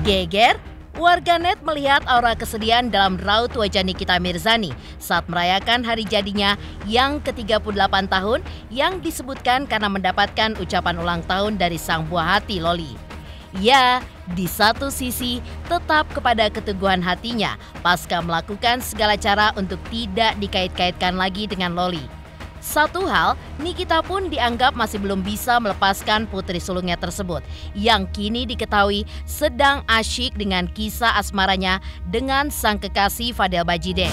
Geger, warganet melihat aura kesedihan dalam raut wajah Nikita Mirzani saat merayakan hari jadinya yang ke-38 tahun yang disebutkan karena mendapatkan ucapan ulang tahun dari sang buah hati Loli. Ya, di satu sisi tetap kepada keteguhan hatinya pasca melakukan segala cara untuk tidak dikait-kaitkan lagi dengan Loli. Satu hal, Nikita pun dianggap masih belum bisa melepaskan putri sulungnya tersebut yang kini diketahui sedang asyik dengan kisah asmaranya dengan sang kekasih Fadel Bajideh.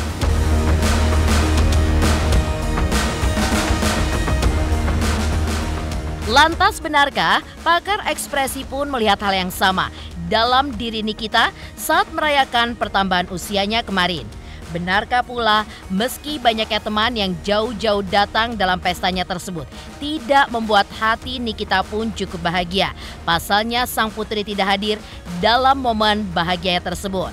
Lantas benarkah pakar ekspresi pun melihat hal yang sama dalam diri Nikita saat merayakan pertambahan usianya kemarin? Benarkah pula meski banyaknya teman yang jauh-jauh datang dalam pestanya tersebut tidak membuat hati Nikita pun cukup bahagia? Pasalnya sang putri tidak hadir dalam momen bahagia tersebut.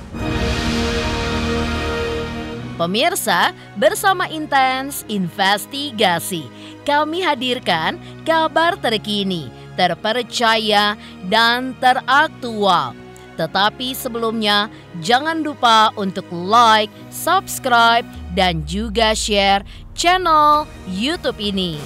Pemirsa, bersama Intens Investigasi, kami hadirkan kabar terkini, terpercaya, dan teraktual. Tetapi sebelumnya, jangan lupa untuk like, subscribe, dan juga share channel YouTube ini.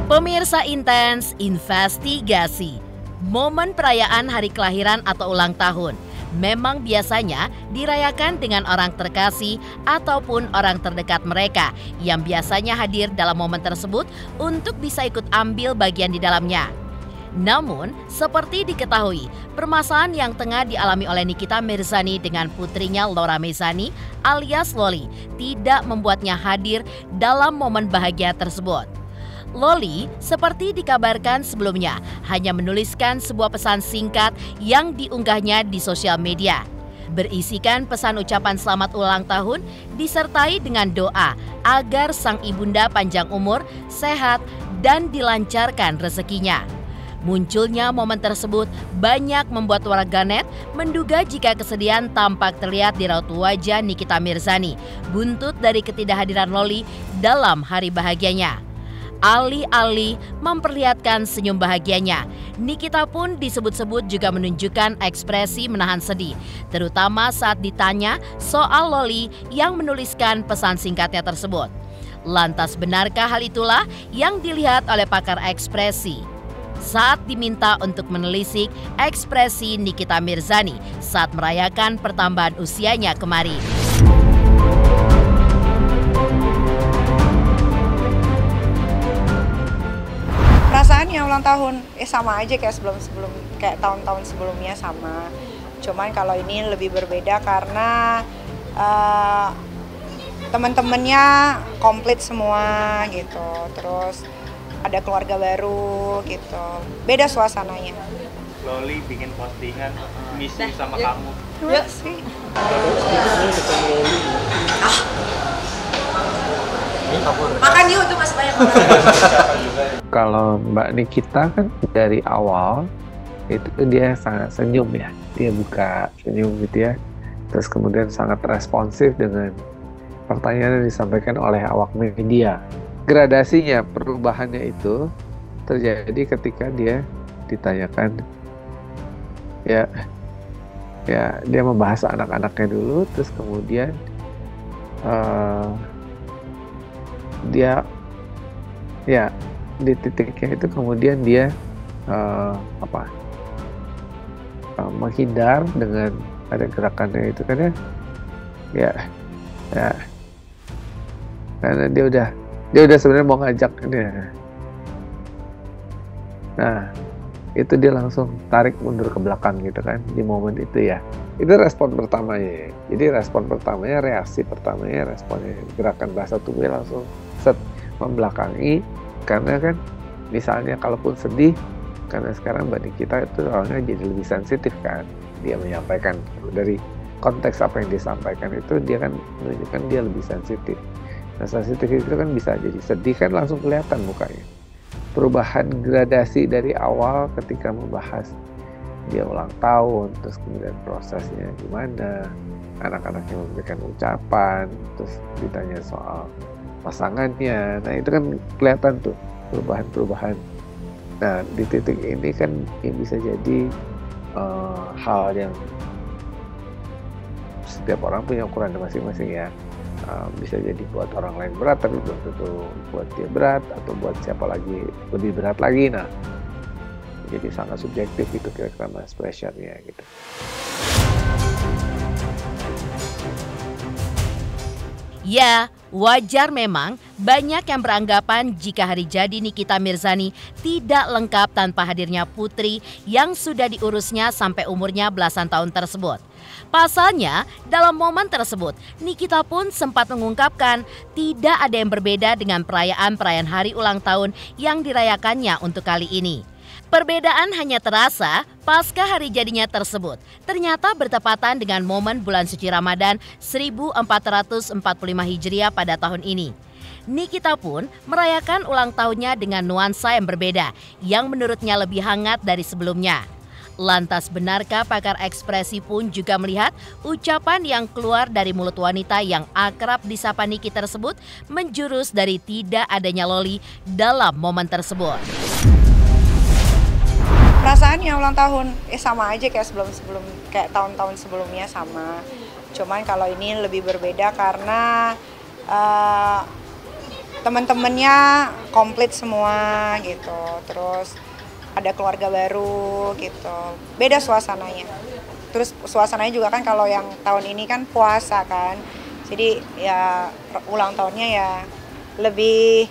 Pemirsa Intens Investigasi, momen perayaan hari kelahiran atau ulang tahun memang biasanya dirayakan dengan orang terkasih ataupun orang terdekat mereka yang biasanya hadir dalam momen tersebut untuk bisa ikut ambil bagian di dalamnya. Namun, seperti diketahui, permasalahan yang tengah dialami oleh Nikita Mirzani dengan putrinya Laura Mezani alias Loli tidak membuatnya hadir dalam momen bahagia tersebut. Loli, seperti dikabarkan sebelumnya, hanya menuliskan sebuah pesan singkat yang diunggahnya di sosial media. Berisikan pesan ucapan selamat ulang tahun disertai dengan doa agar sang ibunda panjang umur, sehat, dan dilancarkan rezekinya. Munculnya momen tersebut banyak membuat warganet menduga jika kesedihan tampak terlihat di raut wajah Nikita Mirzani, buntut dari ketidakhadiran Loli dalam hari bahagianya. Alih-alih memperlihatkan senyum bahagianya, Nikita pun disebut-sebut juga menunjukkan ekspresi menahan sedih, terutama saat ditanya soal Loli yang menuliskan pesan singkatnya tersebut. Lantas benarkah hal itulah yang dilihat oleh pakar ekspresi saat diminta untuk menelisik ekspresi Nikita Mirzani saat merayakan pertambahan usianya kemarin? Perasaannya ulang tahun sama aja kayak kayak tahun-tahun sebelumnya sama. Cuman kalau ini lebih berbeda karena teman-temannya komplit semua gitu. Terus ada keluarga baru gitu. Beda suasananya. Loli bikin postingan misi sama kamu. Yuk sih. Makan yuk tuh Mas banyak. Kalau Mbak Nikita kan dari awal itu dia sangat senyum ya, dia buka senyum gitu ya, terus kemudian sangat responsif dengan pertanyaan yang disampaikan oleh awak media. Gradasinya, perubahannya itu terjadi ketika dia ditanyakan ya dia membahas anak-anaknya dulu, terus kemudian dia ya di titiknya itu kemudian dia menghindar dengan ada gerakannya itu kan ya karena dia udah sebenarnya mau ngajak dia. Nah itu dia langsung tarik mundur ke belakang gitu kan di momen itu ya. Itu respon pertamanya. Jadi respon pertamanya, reaksi pertamanya, responnya gerakan bahasa tubuhnya langsung membelakangi. Karena kan misalnya kalaupun sedih Karena sekarang Mbak Nikita itu orangnya jadi lebih sensitif kan, dia menyampaikan dari konteks apa yang disampaikan itu dia kan menunjukkan dia lebih sensitif. Nah sensitif itu kan bisa jadi sedih kan langsung kelihatan mukanya. Perubahan gradasi dari awal ketika membahas dia ulang tahun, terus kemudian prosesnya gimana, anak-anaknya memberikan ucapan, terus ditanya soal pasangannya, nah itu kan kelihatan tuh perubahan-perubahan. Nah di titik ini kan ya bisa jadi hal yang setiap orang punya ukuran masing-masing ya. Bisa jadi buat orang lain berat tapi belum tentu buat dia berat, atau buat siapa lagi lebih berat lagi. Nah jadi sangat subjektif itu kira-kira mas pressure-nya gitu. Ya, wajar memang banyak yang beranggapan jika hari jadi Nikita Mirzani tidak lengkap tanpa hadirnya putri yang sudah diurusnya sampai umurnya belasan tahun tersebut. Pasalnya, dalam momen tersebut, Nikita pun sempat mengungkapkan tidak ada yang berbeda dengan perayaan hari ulang tahun yang dirayakannya untuk kali ini. Perbedaan hanya terasa pasca hari jadinya tersebut ternyata bertepatan dengan momen bulan suci Ramadan 1445 Hijriah pada tahun ini. Nikita pun merayakan ulang tahunnya dengan nuansa yang berbeda yang menurutnya lebih hangat dari sebelumnya. Lantas benarkah pakar ekspresi pun juga melihat ucapan yang keluar dari mulut wanita yang akrab disapa Niki tersebut menjurus dari tidak adanya loli dalam momen tersebut? Perasaannya ulang tahun sama aja kayak kayak tahun-tahun sebelumnya sama. Cuman kalau ini lebih berbeda karena teman-temannya komplit semua gitu. Terus ada keluarga baru gitu. Beda suasananya. Terus suasananya juga kan kalau yang tahun ini kan puasa kan. Jadi ya ulang tahunnya ya lebih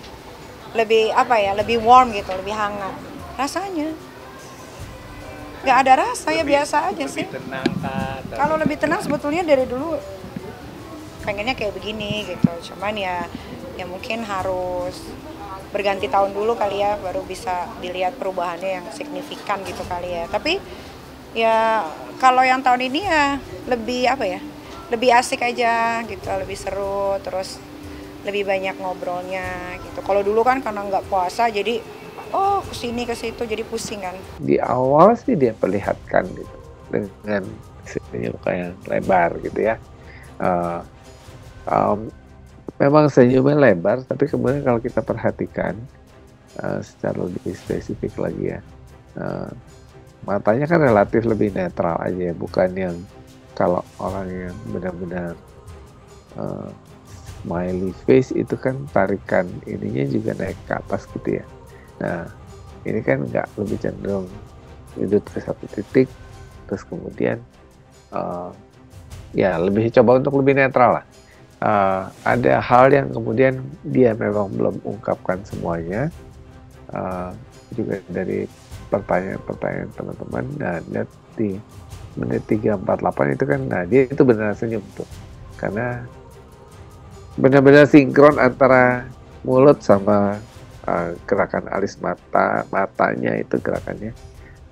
warm gitu, lebih hangat rasanya. Nggak ada rasa ya biasa aja sih. Kalau lebih tenang sebetulnya dari dulu pengennya kayak begini gitu. Cuman ya mungkin harus berganti tahun dulu kali ya baru bisa dilihat perubahannya yang signifikan gitu kali ya. Tapi ya kalau yang tahun ini ya lebih asik aja gitu, lebih seru, terus lebih banyak ngobrolnya gitu. Kalau dulu kan karena nggak puasa jadi kesini ke situ jadi pusing kan. Di awal sih dia perlihatkan gitu dengan senyum muka yang lebar gitu ya. Memang senyumnya lebar, tapi kemudian kalau kita perhatikan secara lebih spesifik lagi ya, matanya kan relatif lebih netral aja ya, bukan yang kalau orang yang benar-benar smiley face itu kan tarikan ininya juga naik ke atas gitu ya. Nah, ini kan nggak, lebih cenderung duduk ke satu titik, terus kemudian ya lebih coba untuk lebih netral lah. Ada hal yang kemudian dia memang belum ungkapkan semuanya, juga dari pertanyaan-pertanyaan teman-teman. Nah, lihat di menit 348 itu kan, nah dia itu benar senyum tuh, karena benar-benar sinkron antara mulut sama gerakan alis matanya itu gerakannya,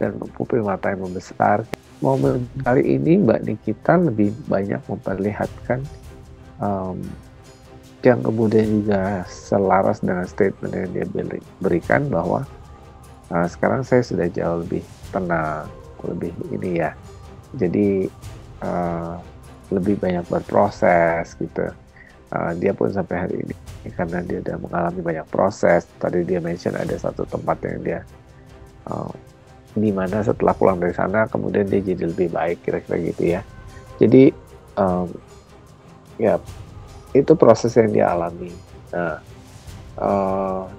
dan pupil mata yang membesar. Momen kali ini Mbak Nikita lebih banyak memperlihatkan yang kemudian juga selaras dengan statement yang dia berikan bahwa sekarang saya sudah jauh lebih tenang, lebih ini ya, jadi lebih banyak berproses gitu. Dia pun sampai hari ini karena dia sudah mengalami banyak proses. Tadi dia mention ada satu tempat yang dia di mana setelah pulang dari sana kemudian dia jadi lebih baik, kira-kira gitu ya. Jadi ya itu proses yang dia alami. Nah,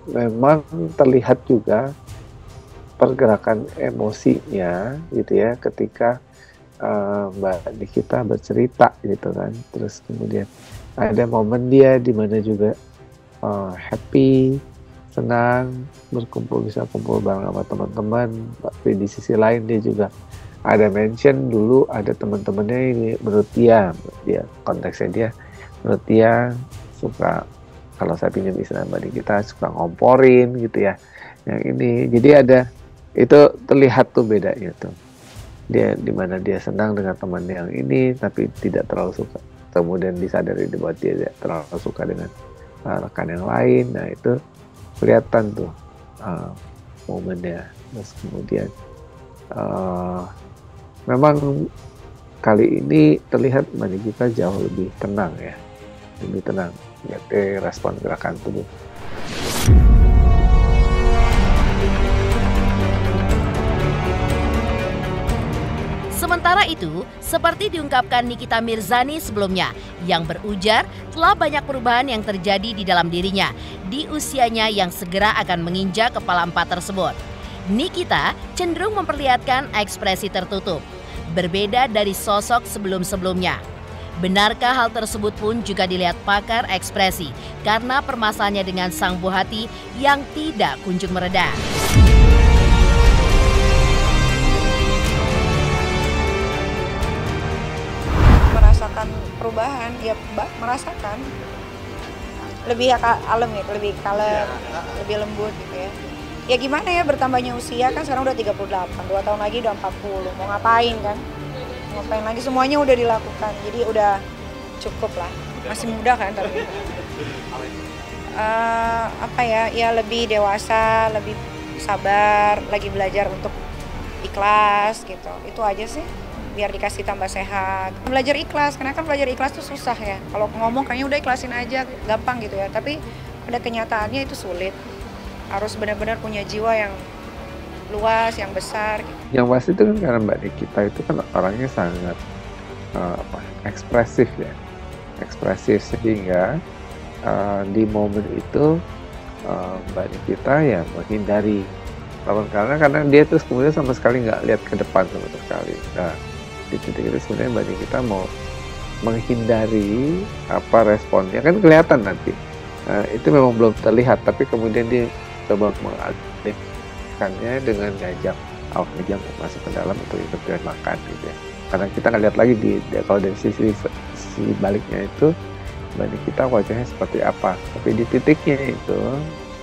memang terlihat juga pergerakan emosinya gitu ya ketika Mbak Nikita bercerita gitu kan. Terus kemudian ada momen dia di mana juga happy, senang, bisa kumpul bareng sama teman-teman. Tapi di sisi lain dia juga ada mention dulu ada teman-temannya ini menurut dia konteksnya dia, menurut dia suka, kalau saya pinjam istilah Mbak Nikita, suka ngomporin gitu ya. Yang ini, jadi ada Itu terlihat tuh bedanya tuh. Dia dimana dia senang dengan teman yang ini tapi tidak terlalu suka, kemudian disadari bahwa dia tidak terlalu suka dengan rekan yang lain. Nah itu kelihatan tuh momennya. Terus kemudian memang kali ini terlihat Madikita jauh lebih tenang ya, lebih tenang dari respon gerakan tubuh. Sementara itu, seperti diungkapkan Nikita Mirzani sebelumnya, yang berujar telah banyak perubahan yang terjadi di dalam dirinya di usianya yang segera akan menginjak kepala 4 tersebut. Nikita cenderung memperlihatkan ekspresi tertutup, berbeda dari sosok sebelum-sebelumnya. Benarkah hal tersebut pun juga dilihat pakar ekspresi karena permasalahannya dengan sang buah hati yang tidak kunjung mereda. Merasakan perubahan, ya merasakan lebih kalem ya, lebih kalem, lebih lembut gitu ya. Ya gimana ya, bertambahnya usia kan sekarang udah 38, 2 tahun lagi udah 40, mau ngapain kan? Ngapain lagi, semuanya udah dilakukan, jadi udah cukup lah. Masih muda kan tapi apa ya lebih dewasa, lebih sabar, lagi belajar untuk ikhlas gitu. Itu aja sih, biar dikasih tambah sehat. Belajar ikhlas, karena kan belajar ikhlas tuh susah ya. Kalau ngomong kayaknya udah ikhlasin aja, gampang gitu ya. Tapi pada kenyataannya itu sulit. Harus benar-benar punya jiwa yang luas, yang besar. Yang pasti itu kan karena Mbak Nikita itu kan orangnya sangat ekspresif ya, ekspresif sehingga di momen itu Mbak Nikita ya menghindari karena dia terus kemudian sama sekali nggak lihat ke depan sama sekali. Nah di titik itu sebenarnya Mbak Nikita mau menghindari responnya, kan kelihatan nanti itu memang belum terlihat, tapi kemudian dia coba mengalihkannya dengan ngajak awak media untuk masuk ke dalam untuk ikut dan makan gitu ya. Karena kita nggak lihat lagi kalau dari sisi baliknya itu Mbak Nikita wajahnya seperti apa, tapi di titiknya itu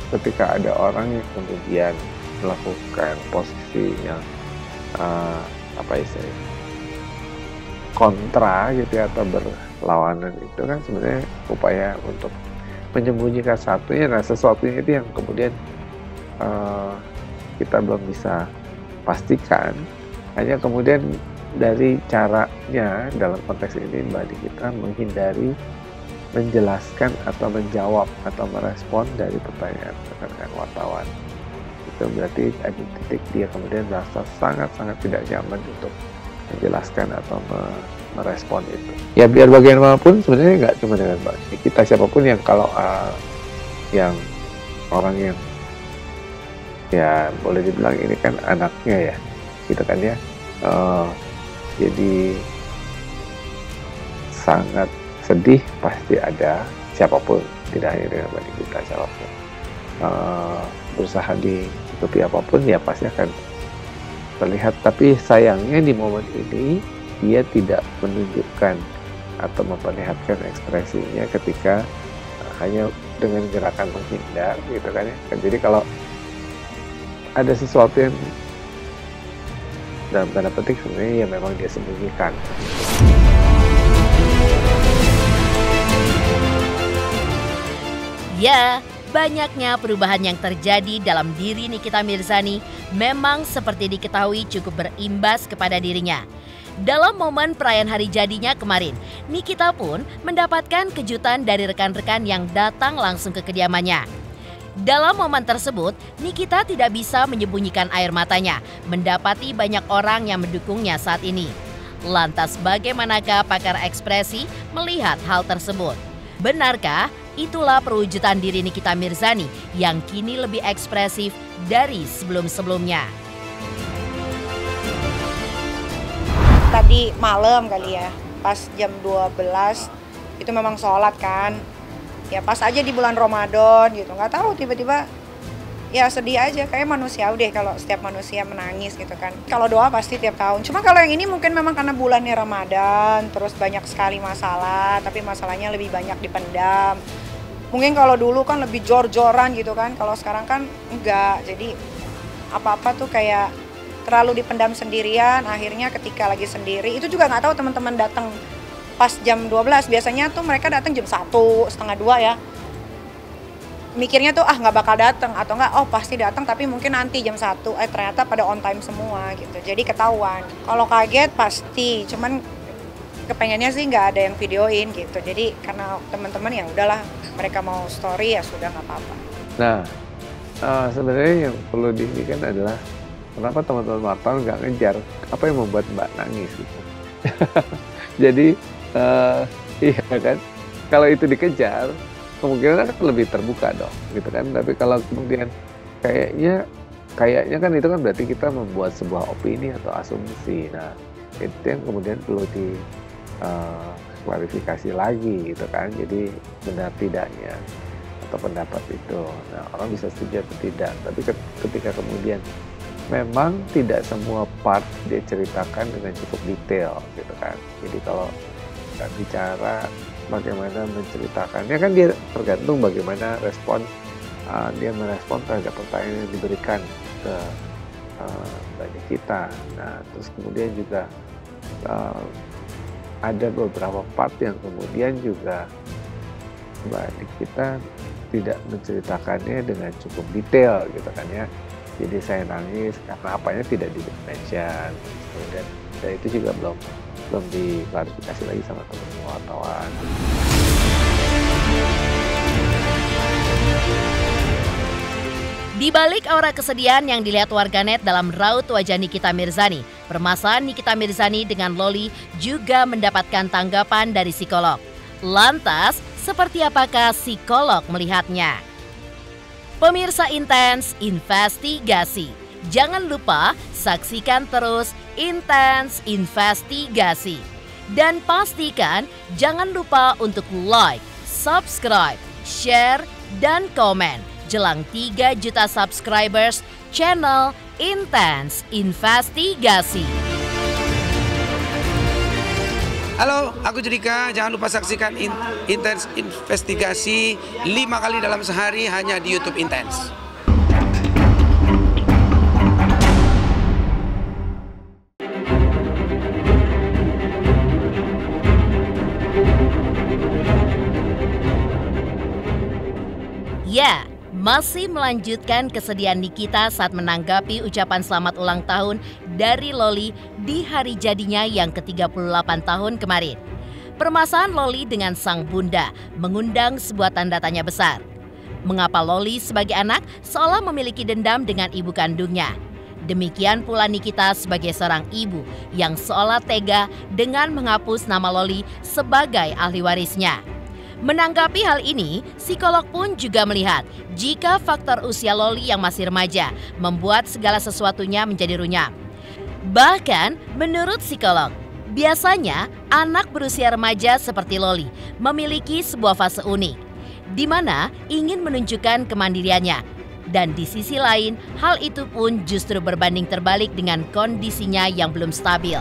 ketika ada orang yang kemudian melakukan posisi yang kontra gitu ya, atau berlawanan, itu kan sebenarnya upaya untuk menyembunyikan satunya. Nah sesuatunya itu yang kemudian kita belum bisa pastikan, hanya kemudian dari caranya dalam konteks ini Mbak Nikita menghindari menjelaskan atau menjawab atau merespon dari pertanyaan rekan-rekan wartawan. Itu berarti ada titik dia kemudian merasa sangat-sangat tidak nyaman untuk menjelaskan atau merespon itu. Ya biar bagaimanapun sebenarnya nggak cuma dengan Mbak Nikita, siapapun yang kalau yang orang yang ya boleh dibilang ini kan anaknya ya, gitu kan ya, jadi sangat sedih pasti ada, siapapun, tidak hanya dengan Mbak Nikita, siapapun berusaha ditutupi apapun ya pasti akan terlihat. Tapi sayangnya di momen ini dia tidak menunjukkan atau memperlihatkan ekspresinya ketika hanya dengan gerakan menghindar gitu kan ya. Jadi kalau ada sesuatu yang dalam tanda petik sebenarnya ya memang dia sembunyikan. Ya, banyaknya perubahan yang terjadi dalam diri Nikita Mirzani memang seperti diketahui cukup berimbas kepada dirinya. Dalam momen perayaan hari jadinya kemarin, Nikita pun mendapatkan kejutan dari rekan-rekan yang datang langsung ke kediamannya. Dalam momen tersebut, Nikita tidak bisa menyembunyikan air matanya mendapati banyak orang yang mendukungnya saat ini. Lantas bagaimanakah pakar ekspresi melihat hal tersebut? Benarkah itulah perwujudan diri Nikita Mirzani yang kini lebih ekspresif dari sebelum-sebelumnya? Tadi malam kali ya, pas jam 12 itu memang sholat kan. Ya pas aja di bulan Ramadan gitu, nggak tahu tiba-tiba ya sedih aja, kayak manusiawi deh kalau setiap manusia menangis gitu kan. Kalau doa pasti tiap tahun, cuma kalau yang ini mungkin memang karena bulannya Ramadan, terus banyak sekali masalah, tapi masalahnya lebih banyak dipendam. Mungkin kalau dulu kan lebih jor-joran gitu kan, kalau sekarang kan enggak, jadi apa-apa tuh kayak terlalu dipendam sendirian, akhirnya ketika lagi sendiri itu juga nggak tahu teman-teman datang pas jam 12, biasanya tuh mereka datang jam 1, setengah 2 ya. Mikirnya tuh nggak bakal datang atau nggak, oh pasti datang tapi mungkin nanti jam 1, ternyata pada on time semua gitu. Jadi ketahuan. Kalau kaget pasti, cuman kepengennya sih nggak ada yang videoin gitu. Jadi karena teman-teman ya udahlah, mereka mau story ya sudah nggak apa-apa. Nah, sebenarnya yang perlu diinginkan adalah kenapa teman-teman wartawan nggak ngejar, apa yang membuat Mbak nangis gitu. Jadi iya kan, kalau itu dikejar kemungkinan akan lebih terbuka dong gitu kan. Tapi kalau kemudian kayaknya kan itu kan berarti kita membuat sebuah opini atau asumsi. Nah itu yang kemudian perlu di klarifikasi lagi gitu kan. Jadi benar tidaknya atau pendapat itu, nah orang bisa setuju atau tidak. Tapi ketika kemudian memang tidak semua part dia ceritakan dengan cukup detail gitu kan. Jadi kalau nggak bicara bagaimana menceritakannya kan, dia tergantung bagaimana respon dia merespon terhadap pertanyaan yang diberikan ke banyak kita. Nah terus kemudian juga ada beberapa part yang kemudian juga banyak kita tidak menceritakannya dengan cukup detail gitu kan ya. Jadi saya nangis karena apanya tidak di-mention. Kemudian itu juga belum diklarifikasi lagi sama teman wartawan. Di balik aura kesedihan yang dilihat warganet dalam raut wajah Nikita Mirzani, permasalahan Nikita Mirzani dengan Loli juga mendapatkan tanggapan dari psikolog. Lantas, seperti apakah psikolog melihatnya? Pemirsa Intens Investigasi, jangan lupa saksikan terus Intens Investigasi. Dan pastikan jangan lupa untuk like, subscribe, share, dan komen jelang 3 juta subscribers channel Intens Investigasi. Halo, aku Judika. Jangan lupa saksikan Intens Investigasi 5 kali dalam sehari hanya di YouTube Intens. Ya, masih melanjutkan kesedihan Nikita saat menanggapi ucapan selamat ulang tahun dari Loli di hari jadinya yang ke-38 tahun kemarin. Permasalahan Loli dengan sang bunda mengundang sebuah tanda tanya besar. Mengapa Loli sebagai anak seolah memiliki dendam dengan ibu kandungnya? Demikian pula Nikita sebagai seorang ibu yang seolah tega dengan menghapus nama Loli sebagai ahli warisnya. Menanggapi hal ini, psikolog pun juga melihat jika faktor usia Loli yang masih remaja membuat segala sesuatunya menjadi runyam. Bahkan menurut psikolog, biasanya anak berusia remaja seperti Loli memiliki sebuah fase unik, di mana ingin menunjukkan kemandiriannya. Dan di sisi lain, hal itu pun justru berbanding terbalik dengan kondisinya yang belum stabil.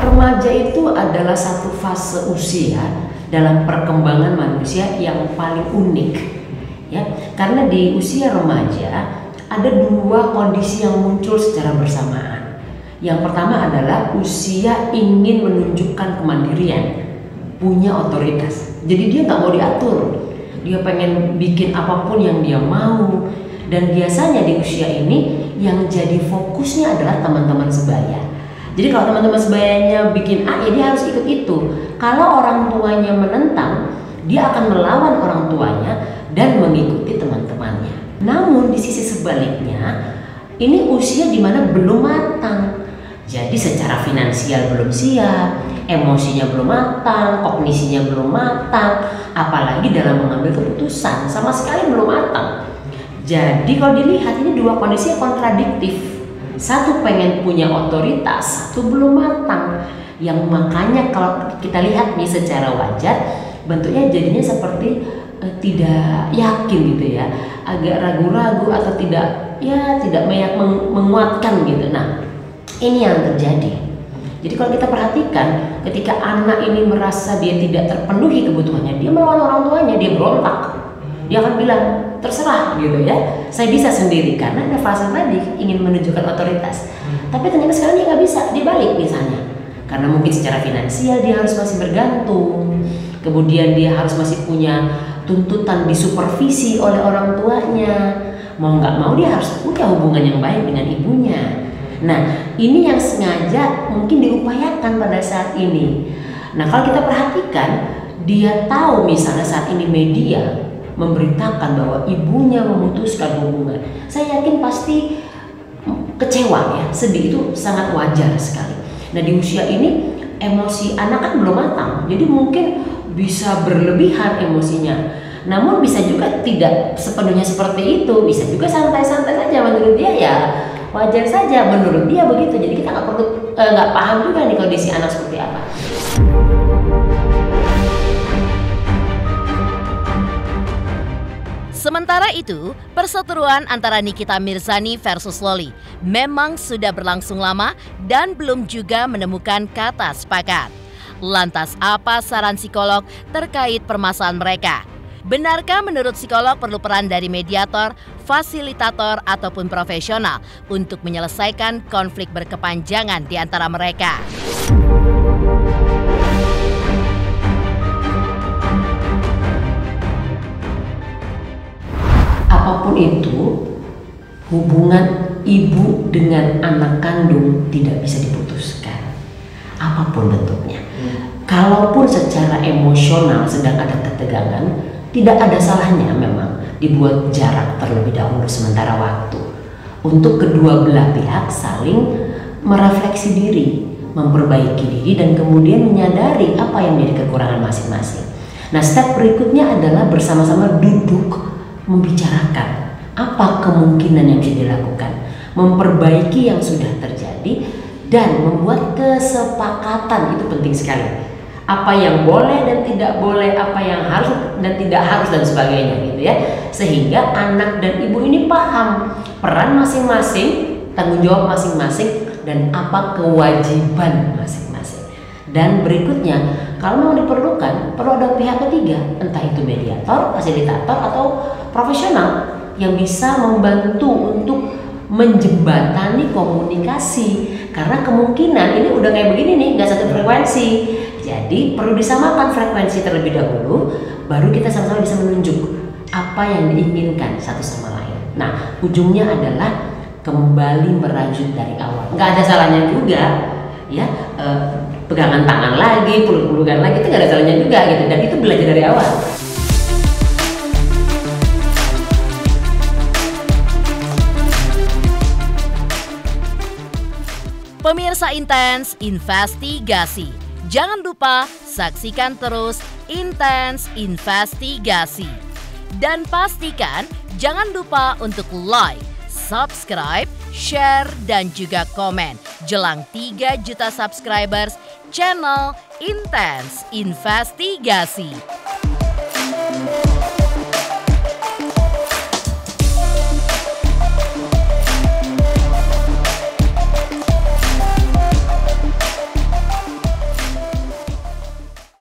Remaja itu adalah satu fase usia dalam perkembangan manusia yang paling unik, ya. Karena di usia remaja ada 2 kondisi yang muncul secara bersamaan. Yang pertama adalah usia ingin menunjukkan kemandirian, punya otoritas. Jadi dia nggak mau diatur, dia pengen bikin apapun yang dia mau. Dan biasanya di usia ini yang jadi fokusnya adalah teman-teman sebaya. Jadi kalau teman-teman sebayanya bikin A, ya dia harus ikut itu. Kalau orang tuanya menentang, dia akan melawan orang tuanya dan mengikuti teman-temannya. Namun di sisi sebaliknya, ini usia dimana belum matang. Jadi secara finansial belum siap, emosinya belum matang, kognisinya belum matang, apalagi dalam mengambil keputusan sama sekali belum matang. Jadi kalau dilihat ini 2 kondisi yang kontradiktif. Satu pengen punya otoritas, satu belum matang. Yang makanya kalau kita lihat nih secara wajar, bentuknya jadinya seperti tidak yakin gitu ya, agak ragu-ragu atau tidak menguatkan gitu. Nah, ini yang terjadi. Jadi kalau kita perhatikan, ketika anak ini merasa dia tidak terpenuhi kebutuhannya, dia melawan orang tuanya, dia berontak. dia akan bilang terserah gitu ya, saya bisa sendiri karena ada fase tadi ingin menunjukkan otoritas. Tapi ternyata sekarang dia nggak bisa, dia balik misalnya karena mungkin secara finansial dia harus masih bergantung, kemudian dia harus masih punya tuntutan disupervisi oleh orang tuanya, mau nggak mau dia harus punya hubungan yang baik dengan ibunya. Nah ini yang sengaja mungkin diupayakan pada saat ini. Nah kalau kita perhatikan, dia tahu misalnya saat ini media memberitakan bahwa ibunya memutuskan hubungan, saya yakin pasti kecewa ya, sedih, itu sangat wajar sekali. Nah di usia ini emosi anak kan belum matang, jadi mungkin bisa berlebihan emosinya. Namun bisa juga tidak sepenuhnya seperti itu, bisa juga santai-santai saja, menurut dia ya wajar saja, menurut dia begitu. Jadi kita nggak perlu nggak paham juga nih kondisi anak seperti apa. Sementara itu, perseteruan antara Nikita Mirzani versus Loli memang sudah berlangsung lama dan belum juga menemukan kata sepakat. Lantas apa saran psikolog terkait permasalahan mereka? Benarkah menurut psikolog perlu peran dari mediator, fasilitator, ataupun profesional untuk menyelesaikan konflik berkepanjangan di antara mereka? Apapun itu, hubungan ibu dengan anak kandung tidak bisa diputuskan, apapun bentuknya. Kalaupun secara emosional sedang ada ketegangan, tidak ada salahnya memang dibuat jarak terlebih dahulu sementara waktu untuk kedua belah pihak saling merefleksi diri, memperbaiki diri, dan kemudian menyadari apa yang menjadi kekurangan masing-masing. Nah, step berikutnya adalah bersama-sama duduk membicarakan apa kemungkinan yang bisa dilakukan, memperbaiki yang sudah terjadi, dan membuat kesepakatan. Itu penting sekali. Apa yang boleh dan tidak boleh, apa yang harus dan tidak harus, dan sebagainya gitu ya. Sehingga anak dan ibu ini paham peran masing-masing, tanggung jawab masing-masing, dan apa kewajiban masing-masing. Dan berikutnya, kalau memang diperlukan, perlu ada pihak ketiga, entah itu mediator, fasilitator, atau profesional yang bisa membantu untuk menjembatani komunikasi. Karena kemungkinan ini udah kayak begini nih, nggak satu frekuensi. Jadi perlu disamakan frekuensi terlebih dahulu, baru kita sama-sama bisa menunjuk apa yang diinginkan satu sama lain. Nah, ujungnya adalah kembali merajut dari awal. Nggak ada salahnya juga, ya. Pegangan tangan lagi, peluk-pelukan lagi, itu nggak ada salahnya juga gitu. Dan itu belajar dari awal. Pemirsa Intens Investigasi, jangan lupa saksikan terus Intens Investigasi. Dan pastikan jangan lupa untuk like, subscribe, share, dan juga komen jelang 3 juta subscribers channel Intens Investigasi.